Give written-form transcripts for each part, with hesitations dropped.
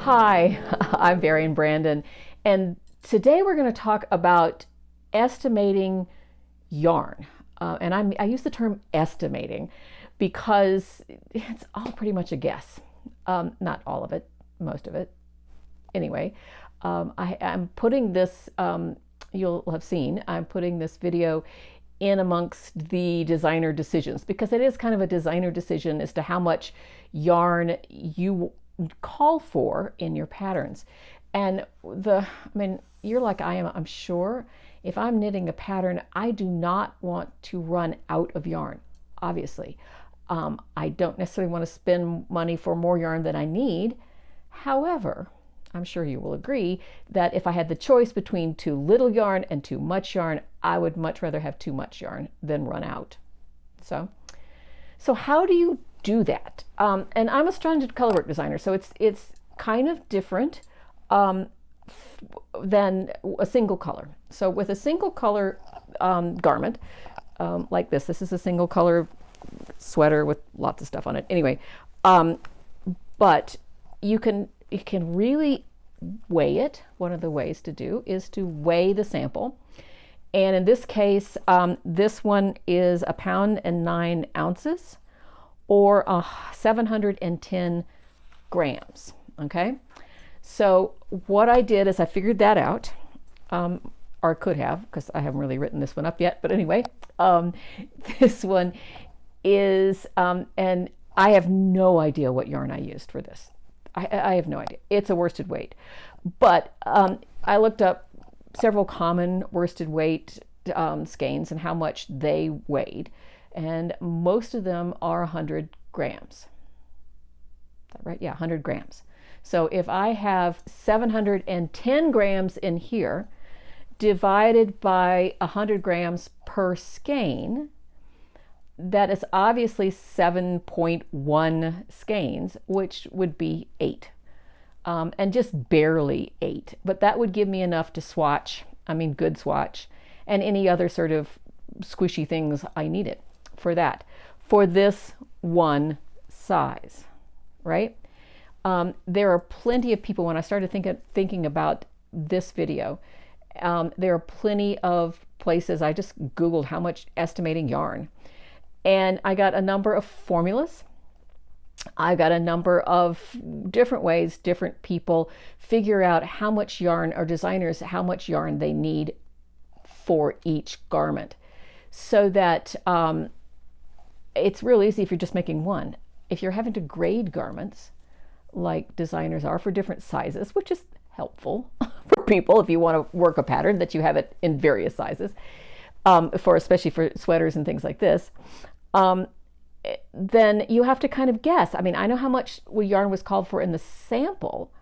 Hi, I'm Barry and Brandon, and today we're going to talk about estimating yarn. I use the term estimating because it's all pretty much a guess. Not all of it, most of it. Anyway, I'm putting this, you'll have seen, I'm putting this video in amongst the designer decisions because it is kind of a designer decision as to how much yarn you call for in your patterns. And you're like I am, I'm sure. If I'm knitting a pattern, I do not want to run out of yarn, obviously. I don't necessarily want to spend money for more yarn than I need. However, I'm sure you will agree that if I had the choice between too little yarn and too much yarn, I would much rather have too much yarn than run out. So how do you do that? And I'm a stranded colorwork designer, so it's kind of different than a single color. So with a single color garment like this is a single color sweater with lots of stuff on it. Anyway, but you can really weigh it. One of the ways to do is to weigh the sample. And in this case, this one is 1.09 pounds or 710 grams. Okay. So what I did is I figured that out, or could have, because I haven't really written this one up yet. But anyway, this one is, and I have no idea what yarn I used for this. I have no idea. It's a worsted weight. But I looked up several common worsted weight skeins and how much they weighed. And most of them are 100 grams. Is that right? Yeah, 100 grams. So if I have 710 grams in here, divided by 100 grams per skein, that is obviously 7.1 skeins, which would be 8. And just barely 8. But that would give me enough to swatch, good swatch, and any other sort of squishy things I needed for that, for this one size, right? There are plenty of people, when I started thinking about this video, there are plenty of places. I just Googled how much estimating yarn. And I got a number of formulas. I got a number of different ways different people figure out how much yarn, or designers, how much yarn they need for each garment. So that it's real easy if you're just making one. If you're having to grade garments, like designers are for different sizes, which is helpful for people if you want to work a pattern that you have it in various sizes, especially for sweaters and things like this, then you have to kind of guess. I know how much yarn was called for in the sample,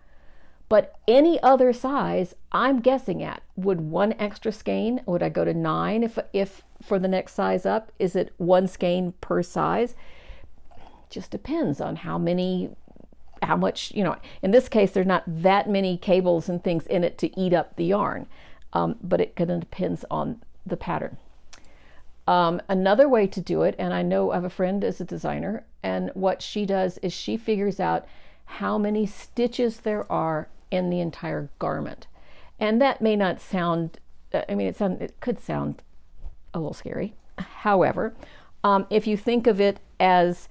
but any other size I'm guessing at. Would one extra skein, would I go to 9 if for the next size up? Is it 1 skein per size? Just depends on how much, in this case, there's not that many cables and things in it to eat up the yarn, but it kind of depends on the pattern. Another way to do it, and I know I have a friend as a designer, and what she does is she figures out how many stitches there are in the entire garment. And that may not sound, it could sound a little scary. However, if you think of it as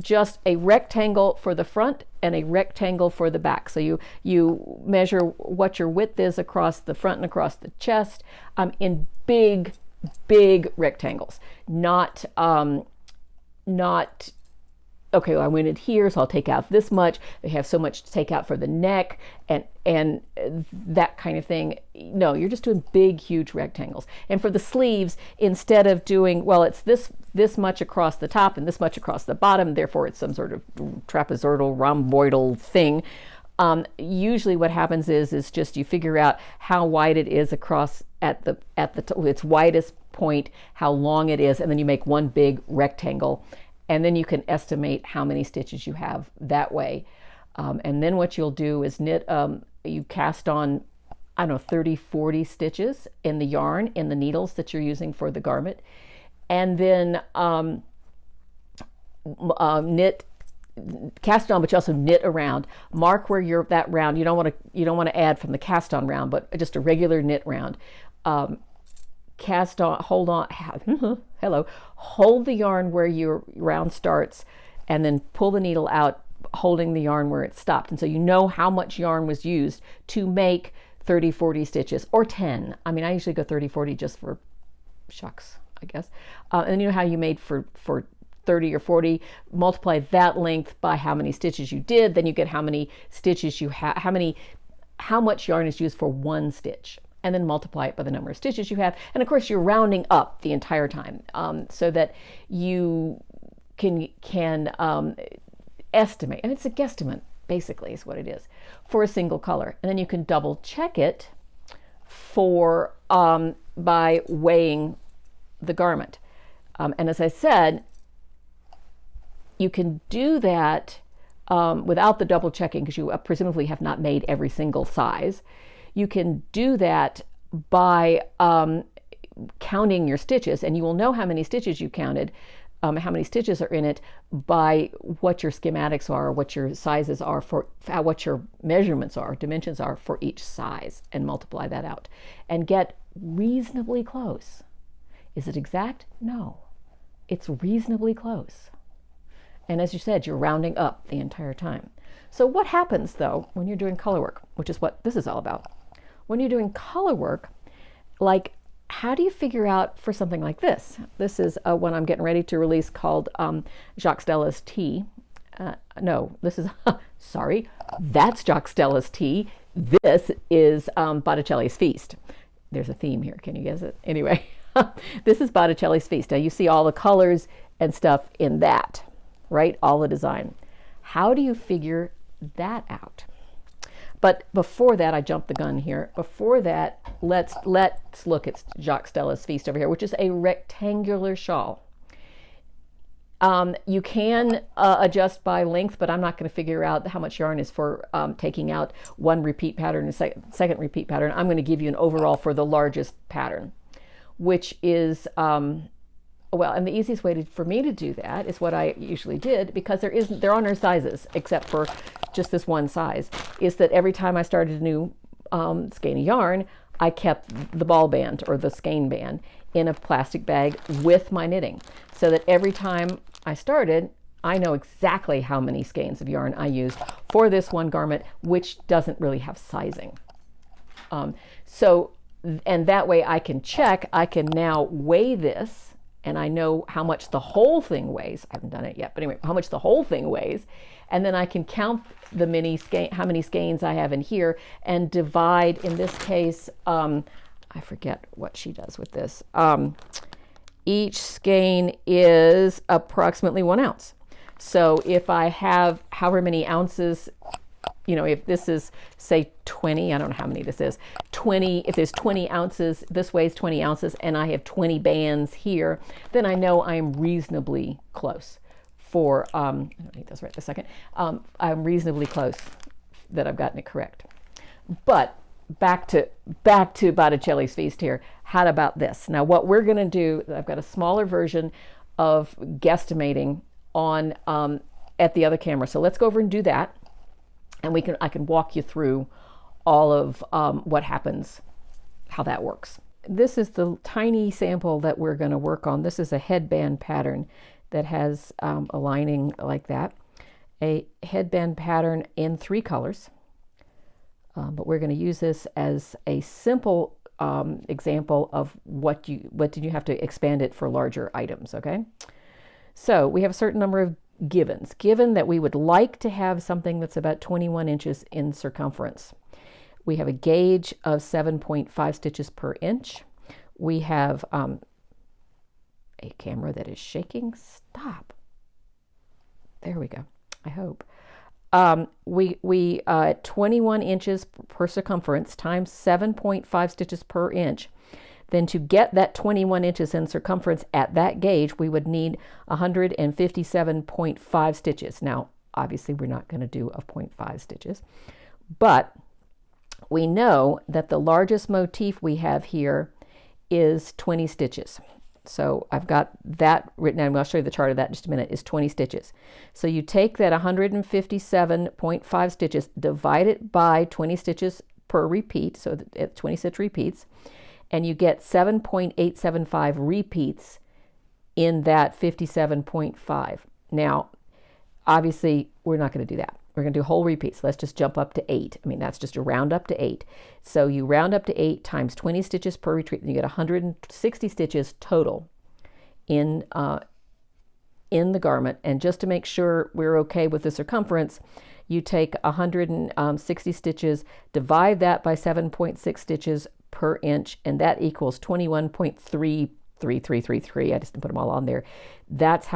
just a rectangle for the front and a rectangle for the back. So you measure what your width is across the front and across the chest in big rectangles, not okay, well, I went in here, so I'll take out this much. They have so much to take out for the neck and that kind of thing. No, you're just doing big, huge rectangles. And for the sleeves, instead of doing, well, it's this much across the top and this much across the bottom, therefore it's some sort of trapezoidal, rhomboidal thing. Usually what happens is just you figure out how wide it is across at its widest point, how long it is, and then you make one big rectangle. And then you can estimate how many stitches you have that way. And then what you'll do is knit, you cast on, 30, 40 stitches in the yarn, in the needles that you're using for the garment. And then knit cast on, but you also knit around. Mark where you're that round. You don't want to add from the cast on round, but just a regular knit round. Cast on, hold on, hello, hold the yarn where your round starts, and then pull the needle out, holding the yarn where it stopped. And so you know how much yarn was used to make 30, 40 stitches, or 10. I mean, I usually go 30, 40 just for shucks, I guess. And you know how you made for 30 or 40, multiply that length by how many stitches you did, then you get how many stitches you have, how much yarn is used for one stitch, and then multiply it by the number of stitches you have. And of course you're rounding up the entire time, so that you can estimate, and it's a guesstimate basically is what it is, for a single color. And then you can double check it for by weighing the garment. And as I said, you can do that without the double checking, because you presumably have not made every single size. You can do that by counting your stitches, and you will know how many stitches you counted, how many stitches are in it, by what your schematics are, what your sizes are, for what your measurements are, dimensions are for each size, and multiply that out and get reasonably close. Is it exact? No, it's reasonably close. And as you said, you're rounding up the entire time. So what happens though when you're doing color work, which is what this is all about? When you're doing color work, like, how do you figure out for something like this? This is one I'm getting ready to release called Jacques Stella's Tea. No, this is, sorry, that's Jacques Stella's Tea. This is Botticelli's Feast. There's a theme here, can you guess it? Anyway, this is Botticelli's Feast. Now you see all the colors and stuff in that, right? All the design. How do you figure that out? But before that, I jumped the gun here. Before that, let's look at Jacques Stella's Feast over here, which is a rectangular shawl. You can adjust by length, but I'm not going to figure out how much yarn is for taking out one repeat pattern and second repeat pattern. I'm going to give you an overall for the largest pattern, which is well, and the easiest way for me to do that is what I usually did, because there are no sizes except for just this one size, is that every time I started a new skein of yarn, I kept the ball band or the skein band in a plastic bag with my knitting, so that every time I started, I know exactly how many skeins of yarn I used for this one garment, which doesn't really have sizing. And that way I can check, I can now weigh this, and I know how much the whole thing weighs. I haven't done it yet, but anyway, how much the whole thing weighs. And then I can count how many skeins I have in here, and divide, in this case, I forget what she does with this. Each skein is approximately 1 ounce. So if I have however many ounces, if this is, say, 20, I don't know how many this is, 20, if there's 20 ounces, this weighs 20 ounces, and I have 20 bands here, then I know I'm reasonably close for, I don't need those right this second, I'm reasonably close that I've gotten it correct. But back to Botticelli's Feast here. How about this? Now what we're going to do, I've got a smaller version of guesstimating on at the other camera. So let's go over and do that. And I can walk you through all of what happens, how that works. This is the tiny sample that we're going to work on. This is a headband pattern that has a lining like that. A headband pattern in 3 colors. But we're going to use this as a simple example of what did you have to expand it for larger items, okay? So we have a certain number of givens. Given that we would like to have something that's about 21 inches in circumference. We have a gauge of 7.5 stitches per inch. We have a camera that is shaking. Stop. There we go. I hope. 21 inches per circumference times 7.5 stitches per inch. Then to get that 21 inches in circumference at that gauge, we would need 157.5 stitches. Now, obviously, we're not going to do a 0.5 stitches, but we know that the largest motif we have here is 20 stitches. So I've got that written down. I'll show you the chart of that in just a minute. Is 20 stitches. So you take that 157.5 stitches, divide it by 20 stitches per repeat, so 20 stitch repeats, and you get 7.875 repeats in that 57.5. Now, obviously, we're not going to do that. We're going to do whole repeats. Let's just jump up to 8. I mean, that's just a round up to 8. So you round up to 8 times 20 stitches per repeat, and you get 160 stitches total in the garment. And just to make sure we're okay with the circumference, you take 160 stitches, divide that by 7.6 stitches per inch, and that equals 21.33333. I just didn't put them all on there. That's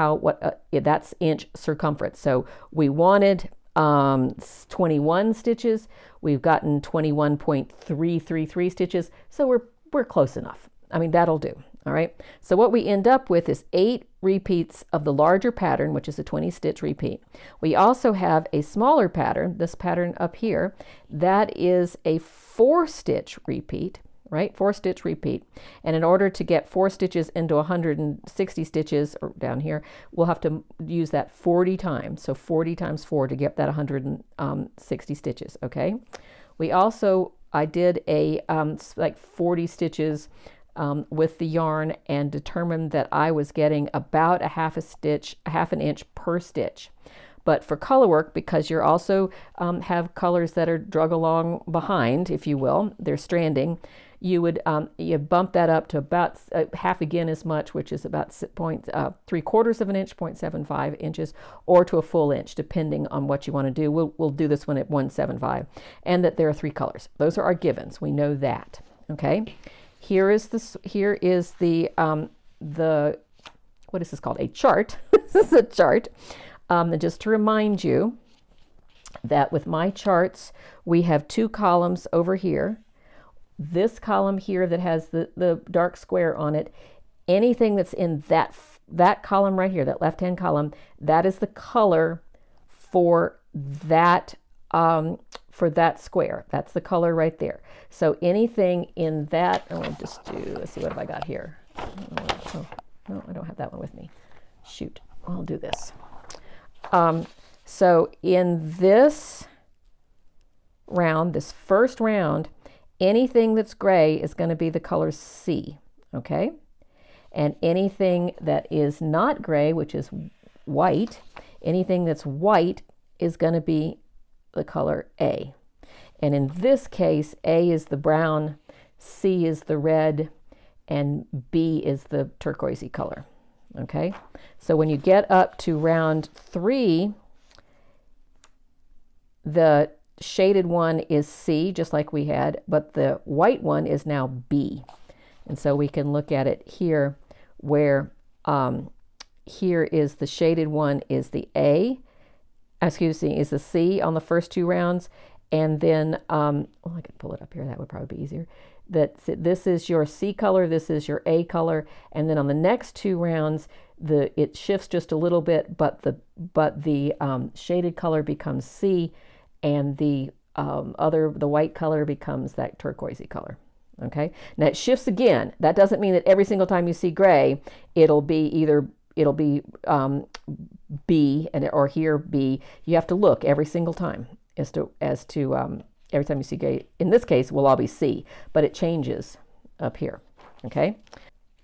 that's inch circumference. So we wanted 21 stitches. We've gotten 21.333 stitches. So we're close enough. I mean, that'll do. All right. So what we end up with is 8 repeats of the larger pattern, which is a 20 stitch repeat. We also have a smaller pattern, this pattern up here, that is a 4 stitch repeat, right? 4 stitch repeat. And in order to get 4 stitches into 160 stitches, or down here, we'll have to use that 40 times. So 40 times 4 to get that 160 stitches, okay? I did a like 40 stitches with the yarn and determined that I was getting about a half an inch per stitch. But for color work, because you're also have colors that are drug along behind, if you will, they're stranding, you would you bump that up to about half again as much, which is about 3/4 of an inch, 0.75 inches, or to a full inch, depending on what you want to do. We'll do this one at 175, and that there are 3 colors. Those are our givens. We know that. Okay. Here is the what is this called? A chart. This is a chart. And just to remind you that with my charts, we have 2 columns over here. This column here that has the dark square on it, anything that's in that column right here, that left-hand column, that is the color for that square. That's the color right there. So anything in that, let's see, what have I got here? Oh, no, I don't have that one with me. Shoot, I'll do this. So in this round, this first round, anything that's gray is going to be the color C, okay? And anything that is not gray, which is white, anything that's white is going to be the color A. And in this case, A is the brown, C is the red, and B is the turquoisey color. Okay, so when you get up to round 3, the shaded one is C, just like we had, but the white one is now B. And so we can look at it here, where here is the shaded one is the A, is the C on the first 2 rounds, and then, I could pull it up here, that would probably be easier. This is your C color, this is your A color, and then on the next 2 rounds, it shifts just a little bit, but the shaded color becomes C, and the white color becomes that turquoisey color. Okay, now it shifts again. That doesn't mean that every single time you see gray, it'll be B or here B. You have to look every single time as to every time you see gray. In this case, will all be C, but it changes up here. Okay.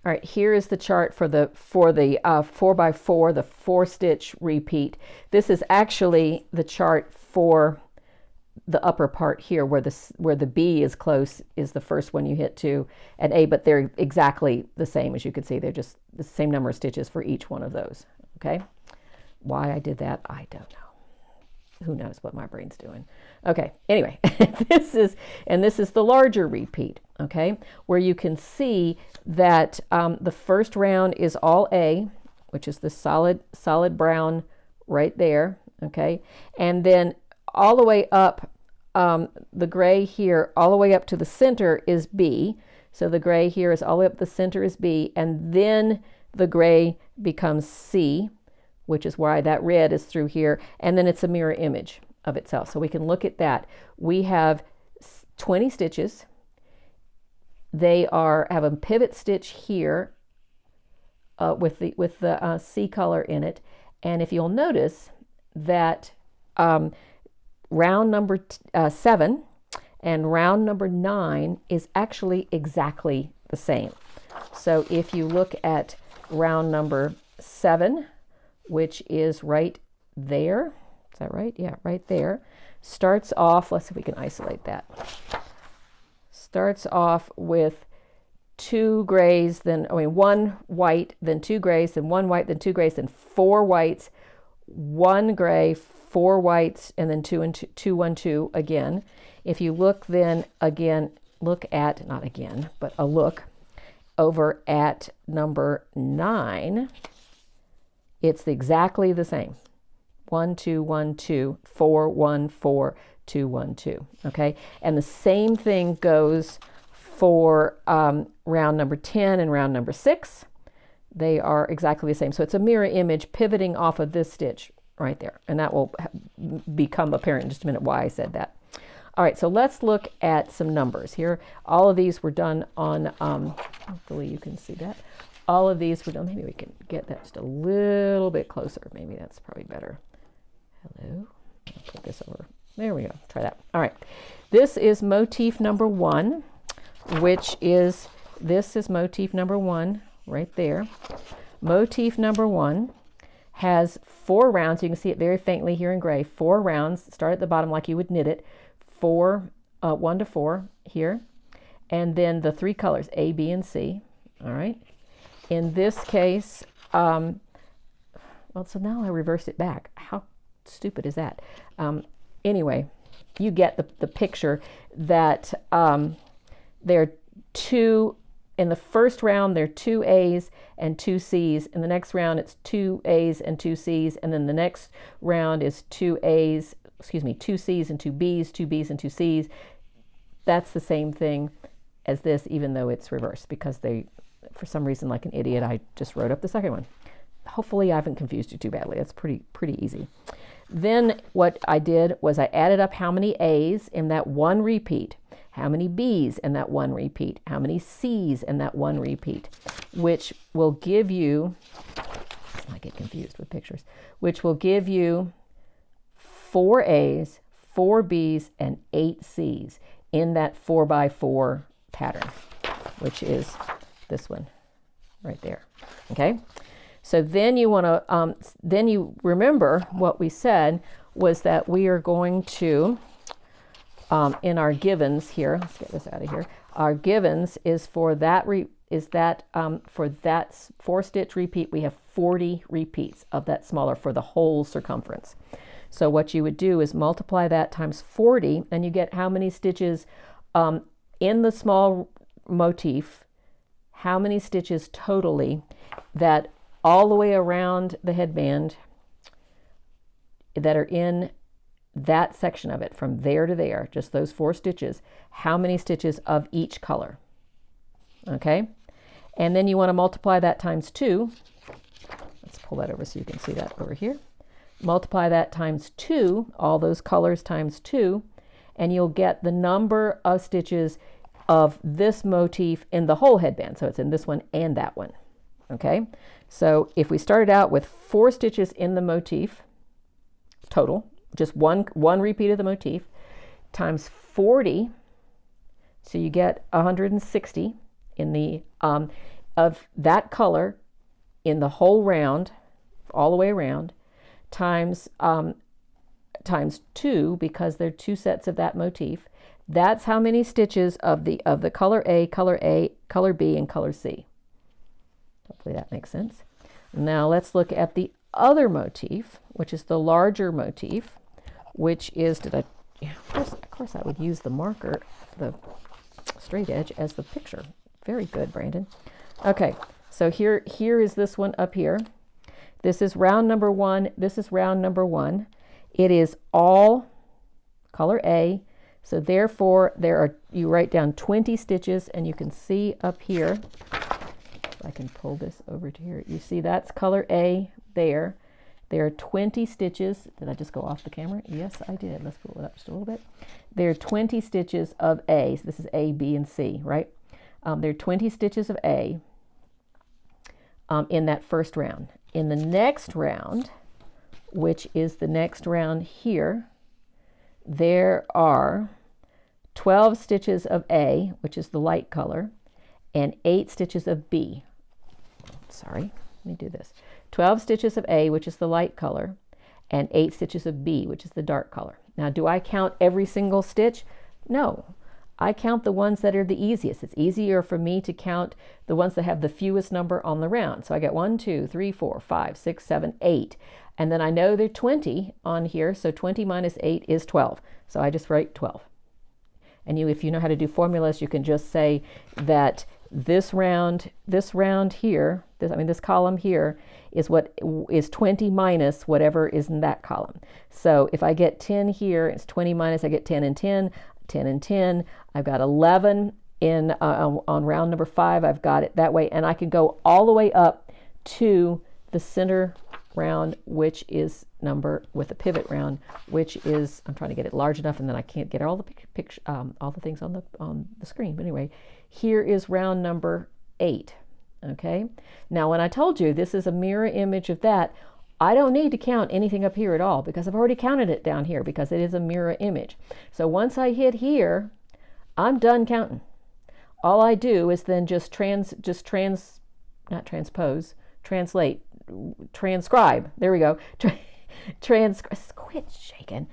All right. Here is the chart for the 4x4, the 4 stitch repeat. This is actually the chart for the upper part here, where the B is close is the first one you hit to, and A, but they're exactly the same. As you can see, they're just the same number of stitches for each one of those. Okay. Why I did that, I don't know. Who knows what my brain's doing. Okay, anyway, this is the larger repeat, okay, where you can see that the first round is all A, which is the solid brown right there, okay, and then all the way up, the gray here, all the way up to the center is B, so the gray here is all the way up the center is B, and then the gray becomes C, which is why that red is through here, and then it's a mirror image of itself. So we can look at that. We have 20 stitches. They have a pivot stitch here, with the C color in it. And if you'll notice that round number 7 and round number 9 is actually exactly the same. So if you look at round number 7, which is right there, is that right? Yeah, right there. Starts off, let's see if we can isolate that. Starts off with 2 grays, then, 1 white, then 2 grays, then 1 white, then 2 grays, then 4 whites, 1 gray, 4 whites, and then 2 and 2, 2, 1, 2 again. If you look then again, look at, not again, but a look over at number 9, it's exactly the same. 1, 2, 1, 2, 4, 1, 4, 2, 1, 2. Okay, and the same thing goes for round number 10 and round number 6. They are exactly the same. So it's a mirror image pivoting off of this stitch right there. And that will become apparent in just a minute why I said that. All right, so let's look at some numbers here. All of these were done on, hopefully you can see that. All of these were done, maybe we can get that just a little bit closer. Maybe that's probably better. Hello, I'll put this over. There we go, try that. All right, this is motif number 1, which is, this is motif number 1 right there. Motif number 1 has 4 rounds. You can see it very faintly here in gray. 4 rounds, start at the bottom like you would knit it. 1 to 4 here. And then the 3 colors, A, B, and C. All right. In this case, well, so now I reversed it back. How stupid is that? Anyway, you get the picture that there are 2, in the first round, there are 2 A's and 2 C's. In the next round, it's 2 A's and 2 C's. And then the next round is 2 C's and 2 B's, 2 B's and 2 C's. That's the same thing as this, even though it's reversed, because they, for some reason, like an idiot, I just wrote up the second one. Hopefully I haven't confused you too badly. That's pretty easy. Then what I did was I added up how many A's in that one repeat, how many B's in that one repeat, how many C's in that one repeat, which will give you, I get confused with pictures, which will give you 4 A's, 4 B's, and 8 C's in that 4x4 pattern, which is this one right there. Okay, so then you want to, then you remember what we said was that we are going to, in our givens here, let's get this out of here. Our givens is for that for that 4-stitch repeat, we have 40 repeats of that smaller for the whole circumference. So what you would do is multiply that times 40, and you get how many stitches in the small motif, how many stitches totally that all the way around the headband that are in that section of it, from there to there, just those 4 stitches, how many stitches of each color. Okay, and then you want to multiply that times 2. Let's pull that over so you can see that over here. Multiply that times 2, all those colors times 2, and you'll get the number of stitches of this motif in the whole headband. So it's in this one and that one. Okay, so if we started out with 4 stitches in the motif total, just one repeat of the motif, times 40, so you get 160 in the of that color in the whole round, all the way around, times 2, because there are 2 sets of that motif. That's how many stitches of the color A, color B, and color C. Hopefully that makes sense. Now let's look at the other motif, which is the larger motif, which is, of course I would use the marker, the straight edge, as the picture. Very good, Brandon. Okay, so here is this one up here. This is round number 1. This is round number 1. It is all color A. So therefore, you write down 20 stitches, and you can see up here, if I can pull this over to here, you see that's color A there. There are 20 stitches. Did I just go off the camera? Yes, I did. Let's pull it up just a little bit. There are 20 stitches of A. So this is A, B, and C, right? There are 20 stitches of A. in that first round. In the next round, which is the next round here, there are 12 stitches of A, which is the light color, and 8 stitches of B. Sorry, let me do this. 12 stitches of A, which is the light color, and 8 stitches of B, which is the dark color. Now, do I count every single stitch? No. I count the ones that are the easiest. It's easier for me to count the ones that have the fewest number on the round. So I get 1, 2, 3, 4, 5, 6, 7, 8. And then I know there are 20 on here, so 20 minus 8 is 12. So I just write 12. And if you know how to do formulas, you can just say that this round here, this column here is what is 20 minus whatever is in that column. So if I get 10 here, it's 20 minus, I get 10 and 10, 10 and 10. I've got 11 in on round number 5. I've got it that way. And I can go all the way up to the center round, which is number with a pivot round, which is, I'm trying to get it large enough and then I can't get all the things on the screen. But anyway, here is round number 8. Okay. Now, when I told you this is a mirror image of that, I don't need to count anything up here at all because I've already counted it down here because it is a mirror image. So once I hit here, I'm done counting. All I do is then transcribe. There we go. Quit shaking.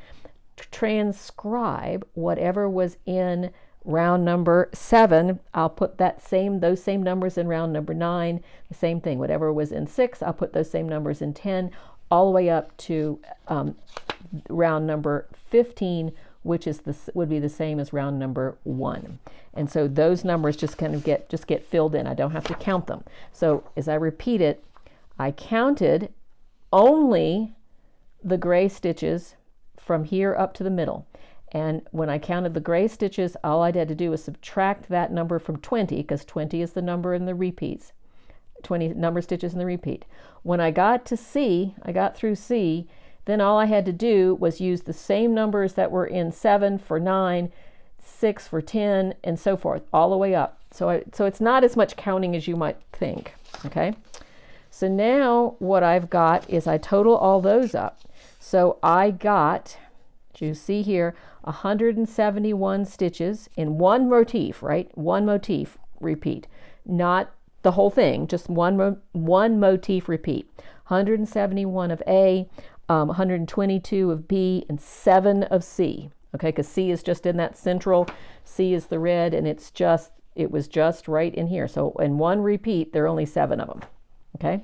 Transcribe whatever was in round number 7. I'll put those same numbers in round number 9. The same thing. Whatever was in 6, I'll put those same numbers in 10, all the way up to round number 15, which would be the same as round number 1. And so those numbers just kind of get filled in. I don't have to count them. So as I repeat it, I counted only the gray stitches from here up to the middle. And when I counted the gray stitches, all I had to do was subtract that number from 20, because 20 is the number in the repeats, 20 number stitches in the repeat. When I got to C, I got through C, then all I had to do was use the same numbers that were in 7 for 9, 6 for 10, and so forth, all the way up. So it's not as much counting as you might think, okay? So now what I've got is I total all those up. So I got, you see here, 171 stitches in one motif, right? One motif repeat, not the whole thing, just one motif repeat. 171 of A, 122 of B, and 7 of C. Okay, because C is just in that central, C is the red, and it was just right in here. So in one repeat, there are only 7 of them. Okay,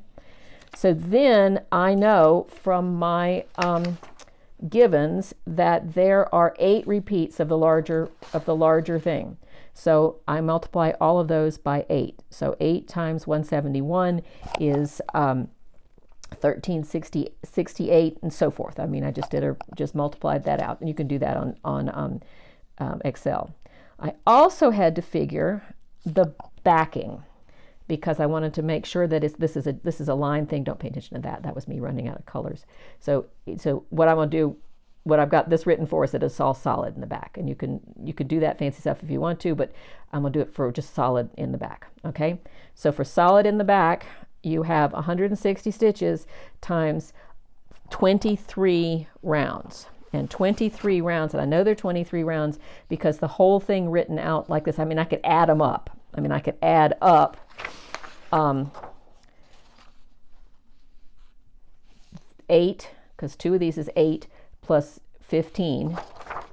so then I know from my givens that there are 8 repeats of the larger thing. So I multiply all of those by 8. So 8 times 171 is 1368, and so forth. I mean, I just multiplied that out, and you can do that on Excel. I also had to figure the backing, because I wanted to make sure that this is a line thing. Don't pay attention to that. That was me running out of colors. So what I'm going to do, what I've got this written for is that it's all solid in the back, and you can do that fancy stuff if you want to, but I'm going to do it for just solid in the back. Okay. So for solid in the back, you have 160 stitches times 23 rounds. And 23 rounds, and I know they're 23 rounds because the whole thing written out like this, I mean, I could add them up. I mean, I could add up 8, because 2 of these is 8 plus 15,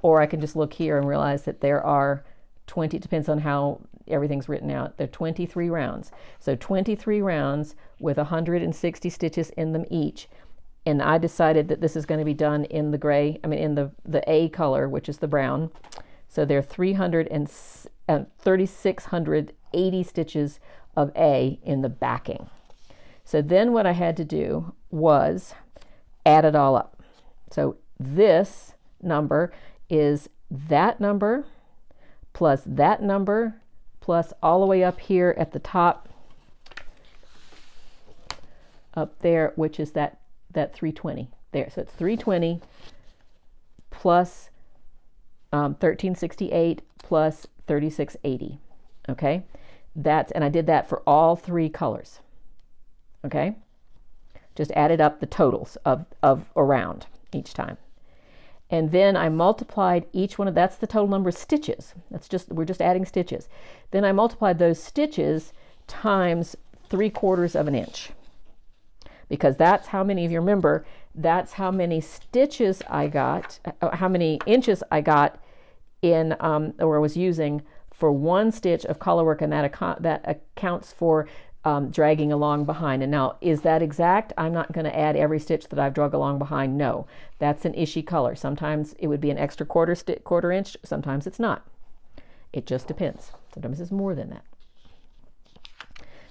or I can just look here and realize that there are 20, depends on how everything's written out. There are 23 rounds. So 23 rounds with 160 stitches in them each. And I decided that this is going to be done in the gray, in the A color, which is the brown. So there are 3,680 stitches of A in the backing. So then what I had to do was add it all up. So this number is that number plus that number plus all the way up here at the top up there, which is that 320 there. So it's 320 plus 1368 plus 3680. Okay, and I did that for all 3 colors. okay? Just added up the totals of around each time. And then I multiplied each one of, that's the total number of stitches. We're just adding stitches. Then I multiplied those stitches times 3/4 of an inch. Because that's how many, if you remember, that's how many stitches I got, how many inches I got in, or I was using for one stitch of color work, and that accounts for dragging along behind. And now, is that exact? I'm not going to add every stitch that I've drug along behind. No, that's an ishy color. Sometimes it would be an extra quarter inch. Sometimes it's not. It just depends. Sometimes it's more than that.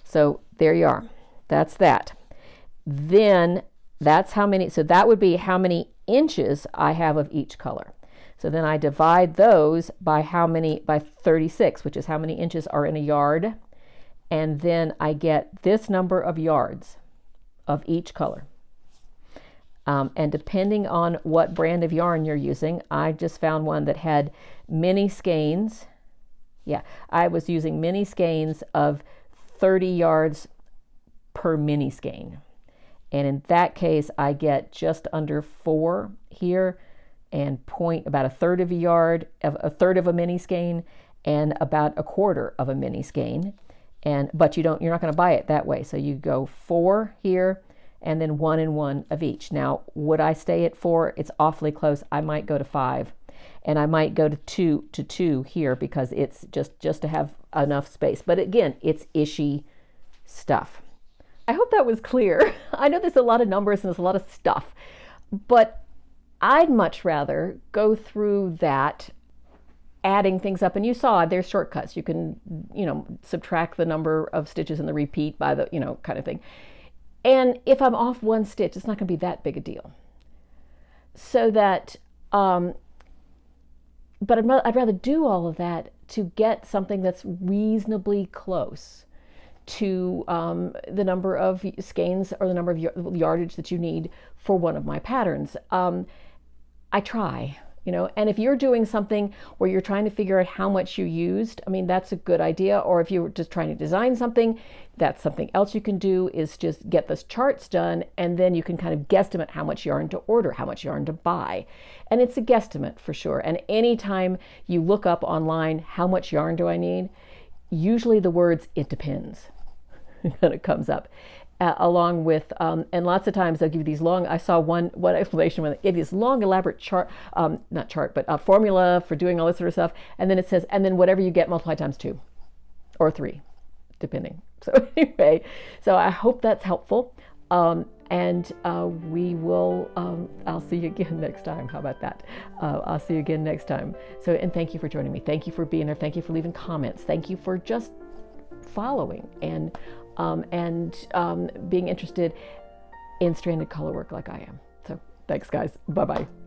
So there you are. That's that. Then that's how many, so that would be how many inches I have of each color. So then I divide those by by 36, which is how many inches are in a yard. And then I get this number of yards of each color. And depending on what brand of yarn you're using, I just found one that had mini skeins. Yeah, I was using mini skeins of 30 yards per mini skein. And in that case, I get just under 4 here, and about a third of a yard, a third of a mini skein, and about a quarter of a mini skein. But you're not going to buy it that way. So you go 4 here, and then 1 and 1 of each. Now, would I stay at 4? It's awfully close. I might go to 5, and I might go to 2 here, because it's just to have enough space. But again, it's ishy stuff. I hope that was clear. I know there's a lot of numbers and there's a lot of stuff, but I'd much rather go through that adding things up. And you saw there's shortcuts. You can, subtract the number of stitches in the repeat by the, kind of thing. And if I'm off one stitch, it's not going to be that big a deal. So that, but I'd rather do all of that to get something that's reasonably close to the number of skeins or the number of yardage that you need for one of my patterns. I try, and if you're doing something where you're trying to figure out how much you used, that's a good idea. Or if you're just trying to design something, that's something else you can do, is just get those charts done, and then you can kind of guesstimate how much yarn to order, how much yarn to buy. And it's a guesstimate for sure. And anytime you look up online, how much yarn do I need? Usually the words, it depends, kind of comes up. Along with, and lots of times they'll give you these long, I saw one explanation when they gave you this long elaborate formula for doing all this sort of stuff. And then it says, and then whatever you get multiplied times 2 or 3, depending. So anyway, so I hope that's helpful. And we will, I'll see you again next time. How about that? I'll see you again next time. So, and thank you for joining me. Thank you for being there. Thank you for leaving comments. Thank you for just following and being interested in stranded color work like I am. So thanks, guys. Bye-bye.